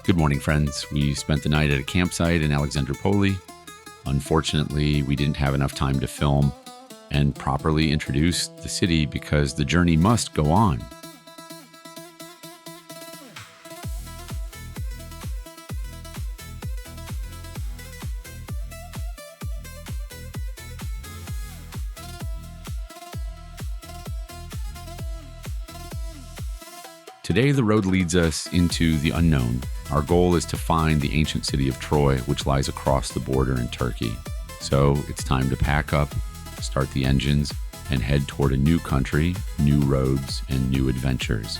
Good morning, friends. We spent the night at a campsite in Alexandropoli. Unfortunately, we didn't have enough time to film and properly introduce the city because the journey must go on. Today, the road leads us into the unknown. Our goal is to find the ancient city of Troy, which lies across the border in Turkey. So it's time to pack up, start the engines, and head toward a new country, new roads, and new adventures.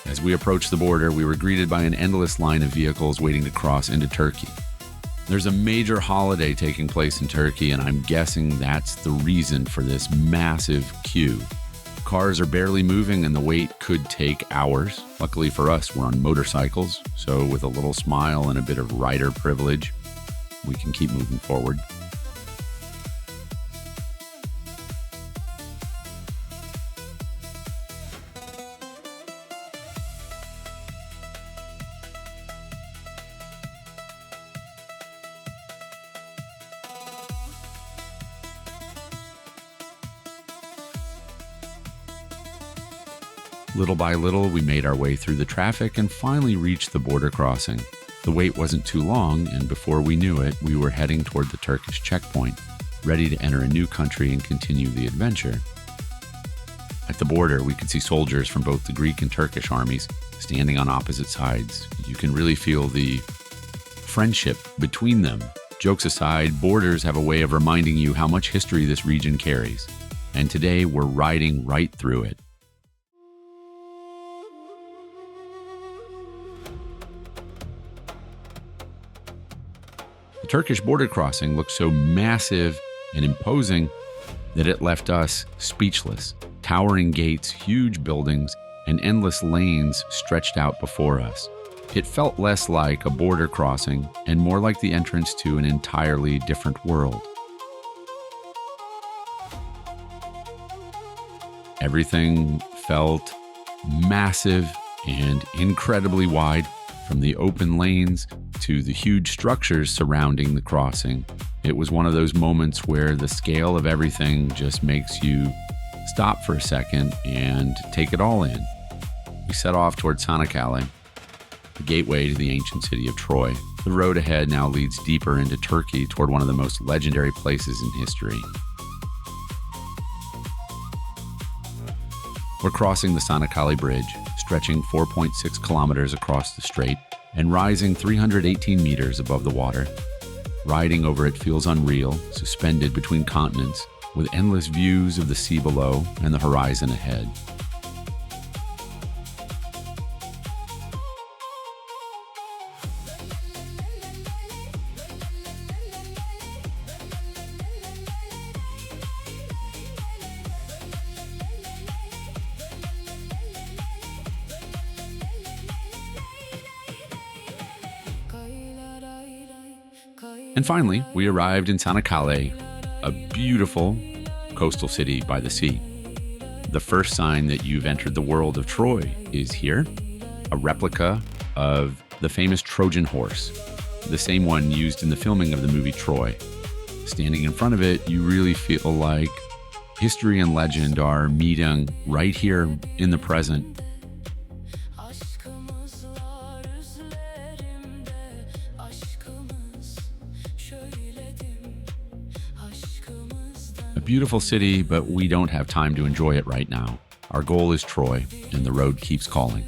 As we approached the border, we were greeted by an endless line of vehicles waiting to cross into Turkey. There's a major holiday taking place in Turkey, and I'm guessing that's the reason for this massive queue. Cars are barely moving and the wait could take hours. Luckily for us, we're on motorcycles, so with a little smile and a bit of rider privilege, we can keep moving forward. Little by little, we made our way through the traffic and finally reached the border crossing. The wait wasn't too long, and before we knew it, we were heading toward the Turkish checkpoint, ready to enter a new country and continue the adventure. At the border, we could see soldiers from both the Greek and Turkish armies standing on opposite sides. You can really feel the friendship between them. Jokes aside, borders have a way of reminding you how much history this region carries. And today, we're riding right through it. The Turkish border crossing looked so massive and imposing that it left us speechless. Towering gates, huge buildings, and endless lanes stretched out before us. It felt less like a border crossing and more like the entrance to an entirely different world. Everything felt massive and incredibly wide, from the open lanes to the huge structures surrounding the crossing. It was one of those moments where the scale of everything just makes you stop for a second and take it all in. We set off toward Çanakkale, the gateway to the ancient city of Troy. The road ahead now leads deeper into Turkey toward one of the most legendary places in history. We're crossing the Çanakkale Bridge, stretching 4.6 kilometers across the strait and rising 318 meters above the water. Riding over it feels unreal, suspended between continents, with endless views of the sea below and the horizon ahead. And finally, we arrived in Çanakkale, a beautiful coastal city by the sea. The first sign that you've entered the world of Troy is here, a replica of the famous Trojan horse, the same one used in the filming of the movie Troy. Standing in front of it, you really feel like history and legend are meeting right here in the present. A beautiful city, but we don't have time to enjoy it right now. Our goal is Troy, and the road keeps calling.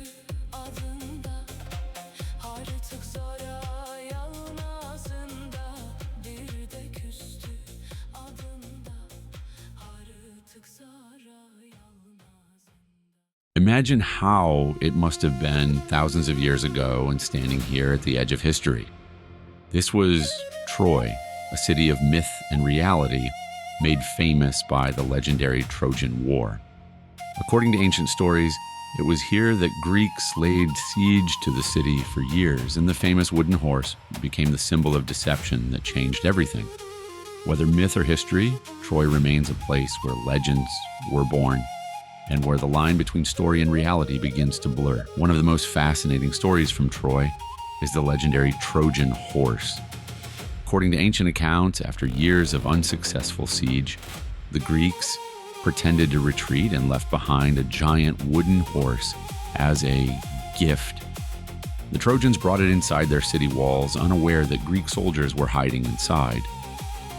Imagine how it must have been thousands of years ago and standing here at the edge of history. This was Troy, a city of myth and reality, made famous by the legendary Trojan War. According to ancient stories, it was here that Greeks laid siege to the city for years, and the famous wooden horse became the symbol of deception that changed everything. Whether myth or history, Troy remains a place where legends were born. and where the line between story and reality begins to blur. One of the most fascinating stories from Troy is the legendary Trojan horse. According to ancient accounts, after years of unsuccessful siege, the Greeks pretended to retreat and left behind a giant wooden horse as a gift. The Trojans brought it inside their city walls, unaware that Greek soldiers were hiding inside.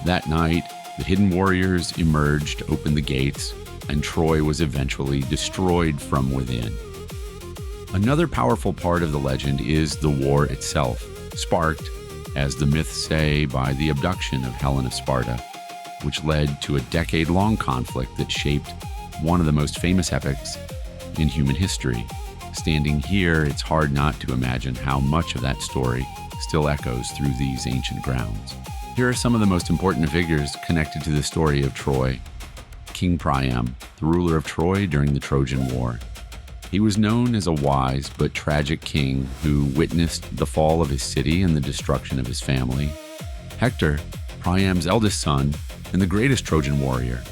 That night, the hidden warriors emerged, opened the gates, and Troy was eventually destroyed from within. Another powerful part of the legend is the war itself, sparked, as the myths say, by the abduction of Helen of Sparta, which led to a decade-long conflict that shaped one of the most famous epics in human history. Standing here, it's hard not to imagine how much of that story still echoes through these ancient grounds. Here are some of the most important figures connected to the story of Troy. King Priam, the ruler of Troy during the Trojan War. He was known as a wise but tragic king who witnessed the fall of his city and the destruction of his family. Hector, Priam's eldest son and the greatest Trojan warrior.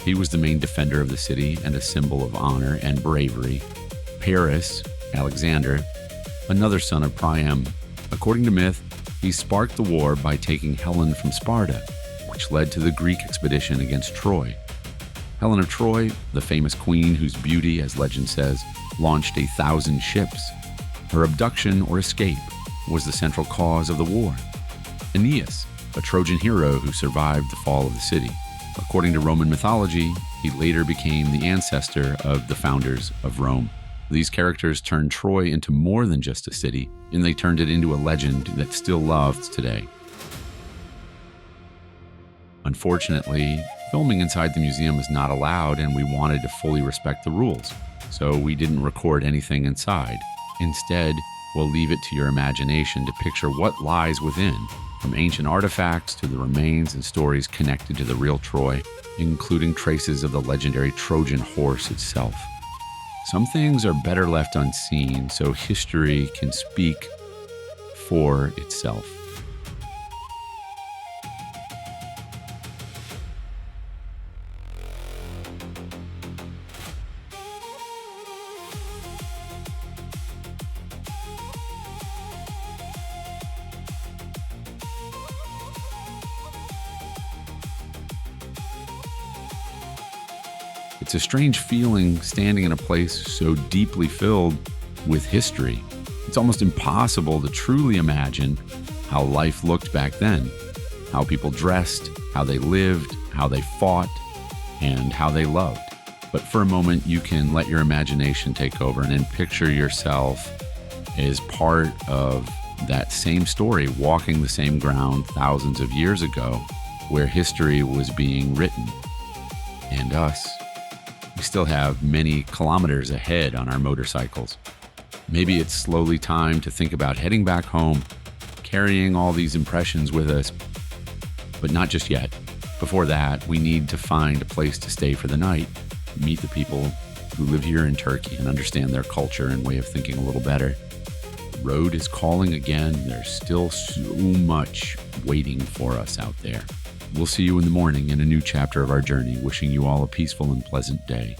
He was the main defender of the city and a symbol of honor and bravery. Paris, Alexander, another son of Priam. According to myth, he sparked the war by taking Helen from Sparta, which led to the Greek expedition against Troy. Helen of Troy, the famous queen whose beauty, as legend says, launched 1,000 ships. Her abduction or escape was the central cause of the war. Aeneas, a Trojan hero who survived the fall of the city. According to Roman mythology, he later became the ancestor of the founders of Rome. These characters turned Troy into more than just a city, and they turned it into a legend that's still loved today. Unfortunately, filming inside the museum is not allowed, and we wanted to fully respect the rules, so we didn't record anything inside. Instead, we'll leave it to your imagination to picture what lies within, from ancient artifacts to the remains and stories connected to the real Troy, including traces of the legendary Trojan horse itself. Some things are better left unseen, so history can speak for itself. It's a strange feeling standing in a place so deeply filled with history. It's almost impossible to truly imagine how life looked back then, how people dressed, how they lived, how they fought, and how they loved. But for a moment, you can let your imagination take over and then picture yourself as part of that same story, walking the same ground thousands of years ago, where history was being written. And us. We still have many kilometers ahead on our motorcycles. Maybe it's slowly time to think about heading back home, carrying all these impressions with us, but not just yet. Before that, we need to find a place to stay for the night, meet the people who live here in Turkey and understand their culture and way of thinking a little better. The road is calling again. There's still so much waiting for us out there. We'll see you in the morning in a new chapter of our journey, wishing you all a peaceful and pleasant day.